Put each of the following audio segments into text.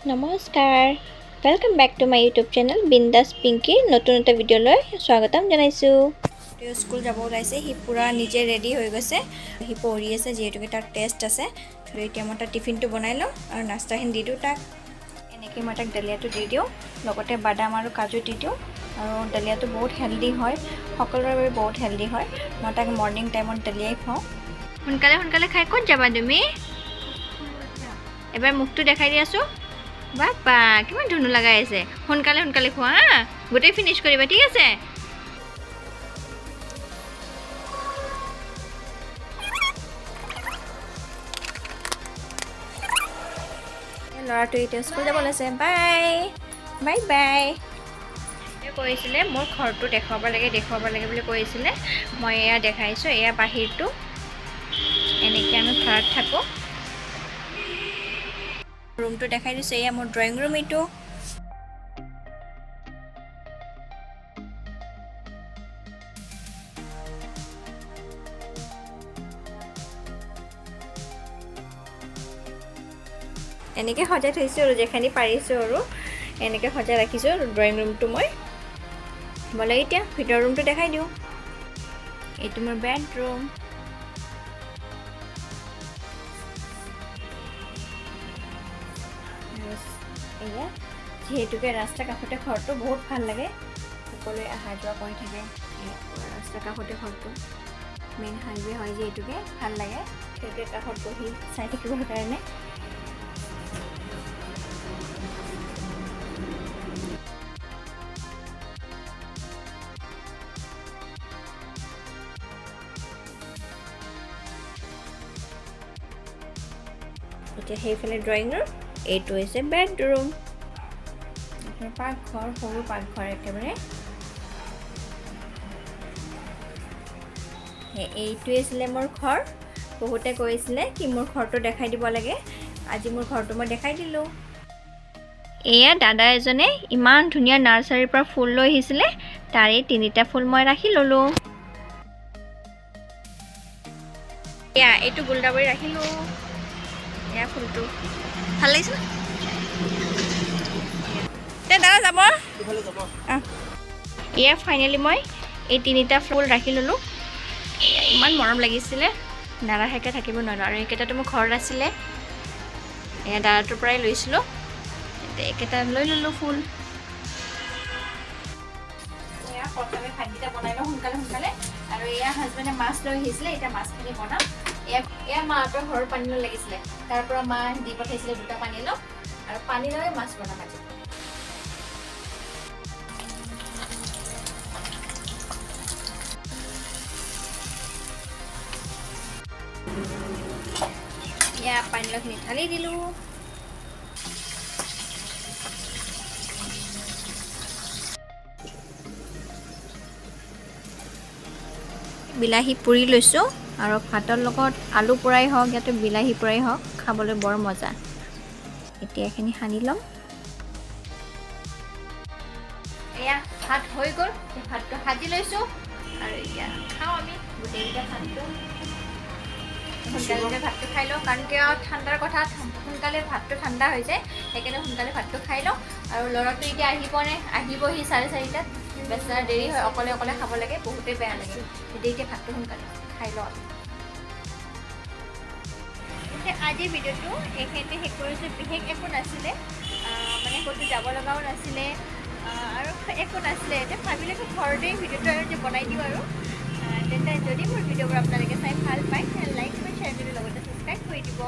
নমস্কাৰ welcome back to my YouTube channel Bindaas Pinky नतुन এটা ভিডিওলৈ স্বাগতম জনাইছো তেওঁ স্কুল যাব ওলাইছে হি পুৰা নিজে ৰেডি হৈ গৈছে হি পঢ়ি আছে যেহেতুকে তাৰ টেষ্ট আছে তো এতিয়া মই তাৰ টিফিনটো বনাই লওঁ আৰু নাস্তাখিনি দি দিওঁ তাক এনেকৈ মই তাক ডালিয়াটো দি দিওঁ লগতে বাদাম আৰু কাজু দি দিওঁ আৰু ডালিয়াটো বহুত হেলদি হয় সকলোৰে বাবে বহুত হেলদি হয় মই তাক মৰ্নিং টাইমত ডালিয়াই খাওঁ সোনকালে সোনকালে খাই ক'ত যাবা তুমি এবাৰ মুখটো দেখাই দিয়াছো বাবা কিমান ধুনু লগাই আছে সোনকালে সোনকালে খোৱা গোটে ফিনিশ কৰিবা ঠিক আছে ল'ৰাটো এতিয়া স্কুল যাব লৈছে বাই বাই বাই কৈছিলে মোৰ ঘৰটো দেখাব লাগে বুলি কৈছিলে মই এয়া দেখাইছোঁ এয়া বাহিৰটো এনেকৈ আমি ঘৰত থাকোঁ रूमটো দেখাই দিছে এয়া মোৰ ড্ৰয়িং ৰুম এইটো এনেকৈ সজাই থৈছো আৰু যেখানি পাৰিছো আৰু এনেকৈ সজাই ৰাখিছো ড্ৰয়িং ৰুমটো মই বলে এতিয়া ভিতৰ ৰুমটো দেখাই দিওঁ এইটো মোৰ বেডৰুম এয়া যেহেতুকে ৰাস্তা কাষতে ঘৰটো বহুত ভাল লাগে সকলোৱে অহা যোৱা কৰি থাকে ৰাস্তা কাষতে ঘৰটো মেইন হাইৱে হয় যেহেতুকে ভাল লাগে সেইটোৱে কাষত বহি চাই থাকিবৰ কাৰণে এতিয়া সেইফালে ড্ৰয়িং ৰুম এইটো হৈছে বেডৰুম পাকঘৰ সৰু পাকঘৰ একেবাৰে এইটোৱে আছিলে মোৰ ঘৰ বহুতে কৈছিলে কি মোৰ ঘৰটো দেখাই দিব লাগে আজি মোৰ ঘৰটো মই দেখাই দিলোঁ এয়া দাদা এজনে ইমান ধুনীয়া নাৰ্চাৰীৰ পৰা ফুল লৈ আহিছিলে তাৰে তিনিটা ফুল মই ৰাখি ল'লোঁ এয়া এইটো গোলদাবৰী ৰাখিলোঁ এয়া ফুলটো ভাল লাগিছে দাদা যাব এয়া ফাইনেলি মই এই তিনিটা ফুল ৰাখি ল'লোঁ ইমান মৰম লাগিছিলে নাৰাখাকৈ থাকিব নোৱাৰোঁ আৰু এইকেইটাতো মোৰ ঘৰত আছিলে এয়া দাদাটোৰ পৰাই লৈছিলোঁ এইকেইটা লৈ ল'লোঁ ফুল এয়া প্ৰথমে ভাতকেইটা বনাই লওঁ সোনকালে আৰু এয়া হাজবেণ্ডে মাছ লৈ আহিছিলে এতিয়া মাছখিনি বনাম এয়া মাহঁতৰ ঘৰৰ পানী লৈ লাগিছিলে তাৰ পৰা মা দি পঠাইছিলে দুটা পানী লওঁ আৰু পানী লৈ মাছ বনাম আজি এয়া পানীখিনি ঢালি দিলোঁ বিলাহী পুৰি লৈছোঁ আৰু ভাতৰ লগত আলু পোৰাই হওক ইয়াতে বিলাহী পোৰাই হওক খাবলৈ বৰ মজা এতিয়া এইখিনি সানি ল'ম এয়া ভাত হৈ গ'ল ভাতটো সাজি লৈছোঁ আৰু এতিয়া খাওঁ আমি গোটেইকেইটা ভাতটো সোনকালে ভাতটো খাই লওঁ কাৰণ কিয় ঠাণ্ডাৰ কথা সোনকালে ভাতটো ঠাণ্ডা হৈ যায় সেইকাৰণে সোনকালে ভাতটো খাই লওঁ আৰু ল'ৰাটো এতিয়া আহিবহি 4:30টাত বেচা দেৰি হয় অকলে অকলে খাব লাগে বহুতেই বেয়া লাগে এতিয়া ভাতটো সোনকালে খাই লওঁ এতিয়া আজিৰ ভিডিঅ'টো এইখিনিতে শেষ কৰিছোঁ বিশেষ একো নাছিলে মানে ক'তো যাব লগাও নাছিলে আৰু একো নাছিলে এতিয়া ভাবিলে ঘৰতে ভিডিঅ'টো আৰু বনাই দিওঁ আৰু তেন্তে যদি মোৰ ভিডিঅ'বোৰ আপোনালোকে চাই ভাল পায় লাইক কমেণ্ট শ্বেয়াৰ কৰি লগতে ছাবস্ক্ৰাইব কৰি দিব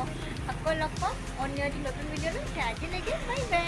আকৌ লগ পাম অন্য এটি নতুন ভিডিঅ'লৈ আজিলৈকে বাই বাই